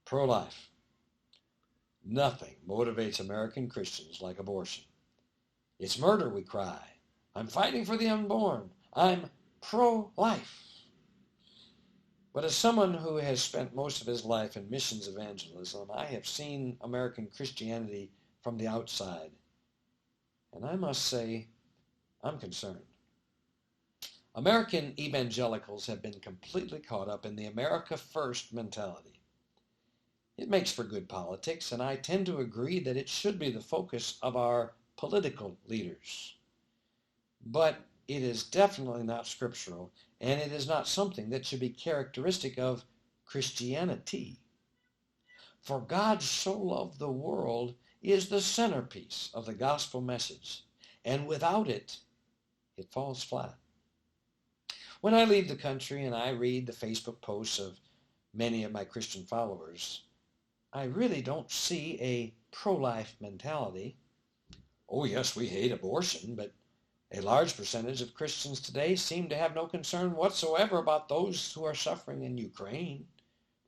Pro-life. Nothing motivates American Christians like abortion. It's murder, we cry. I'm fighting for the unborn. I'm pro-life. But as someone who has spent most of his life in missions evangelism, I have seen American Christianity from the outside. And I must say, I'm concerned. American evangelicals have been completely caught up in the America First mentality. It makes for good politics, and I tend to agree that it should be the focus of our political leaders. But it is definitely not scriptural, and it is not something that should be characteristic of Christianity. For God so loved the world is the centerpiece of the gospel message, and without it, it falls flat. When I leave the country and I read the Facebook posts of many of my Christian followers, I really don't see a pro-life mentality. Oh yes, we hate abortion, but a large percentage of Christians today seem to have no concern whatsoever about those who are suffering in Ukraine.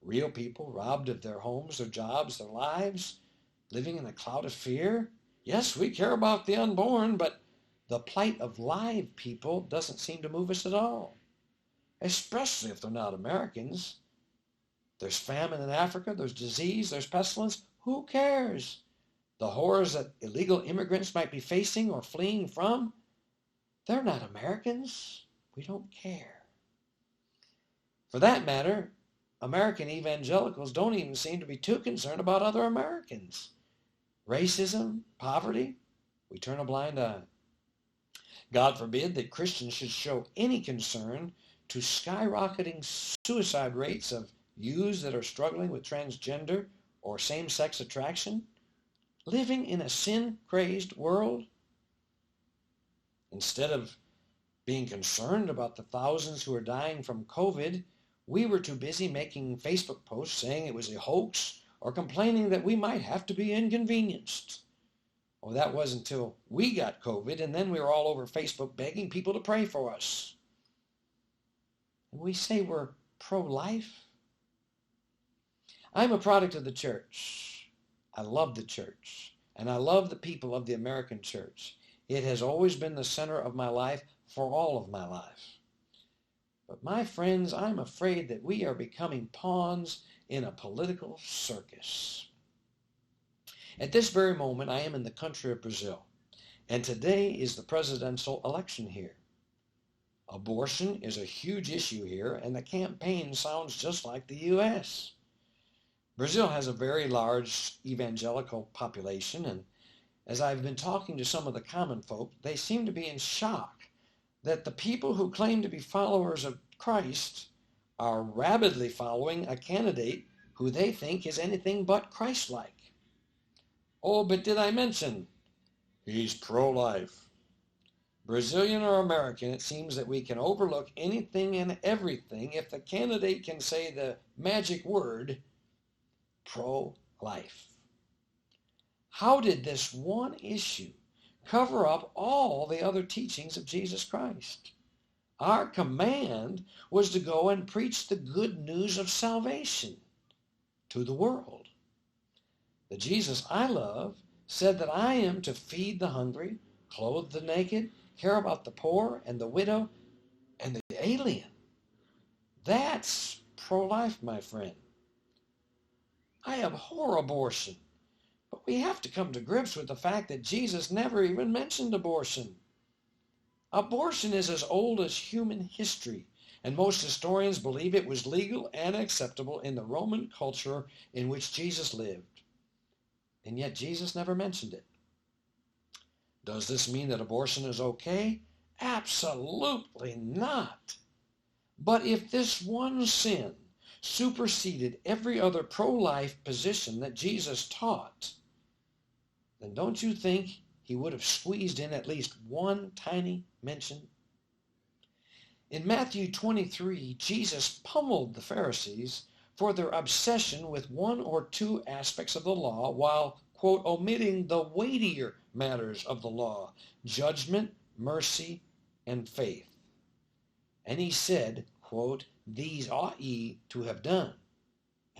Real people robbed of their homes, their jobs, their lives, living in a cloud of fear. Yes, we care about the unborn, but the plight of live people doesn't seem to move us at all, especially if they're not Americans. There's famine in Africa, there's disease, there's pestilence. Who cares? The horrors that illegal immigrants might be facing or fleeing from, they're not Americans. We don't care. For that matter, American evangelicals don't even seem to be too concerned about other Americans. Racism, poverty, we turn a blind eye. God forbid that Christians should show any concern to skyrocketing suicide rates of youths that are struggling with transgender or same-sex attraction, living in a sin-crazed world. Instead of being concerned about the thousands who are dying from COVID, we were too busy making Facebook posts saying it was a hoax or complaining that we might have to be inconvenienced. Oh, that was until we got COVID, and then we were all over Facebook begging people to pray for us. And we say we're pro-life. I'm a product of the church. I love the church, and I love the people of the American church. It has always been the center of my life for all of my life. But my friends, I'm afraid that we are becoming pawns in a political circus. At this very moment, I am in the country of Brazil, and today is the presidential election here. Abortion is a huge issue here, and the campaign sounds just like the U.S. Brazil has a very large evangelical population, and as I've been talking to some of the common folk, they seem to be in shock that the people who claim to be followers of Christ are rabidly following a candidate who they think is anything but Christ-like. Oh, but did I mention he's pro-life? Brazilian or American, it seems that we can overlook anything and everything if the candidate can say the magic word, pro-life. How did this one issue cover up all the other teachings of Jesus Christ? Our command was to go and preach the good news of salvation to the world. The Jesus I love said that I am to feed the hungry, clothe the naked, care about the poor and the widow and the alien. That's pro-life, my friend. I abhor abortion, but we have to come to grips with the fact that Jesus never even mentioned abortion. Abortion is as old as human history, and most historians believe it was legal and acceptable in the Roman culture in which Jesus lived. And yet Jesus never mentioned it. Does this mean that abortion is okay? Absolutely not. But if this one sin superseded every other pro-life position that Jesus taught, then don't you think he would have squeezed in at least one tiny mention? In Matthew 23, Jesus pummeled the Pharisees for their obsession with one or two aspects of the law while, quote, omitting the weightier matters of the law, judgment, mercy, and faith. And he said, quote, these ought ye to have done,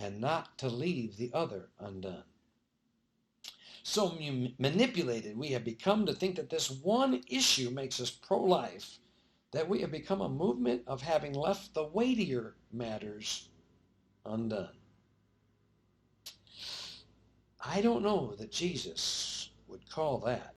and not to leave the other undone. So manipulated we have become to think that this one issue makes us pro-life, that we have become a movement of having left the weightier matters undone. I don't know that Jesus would call that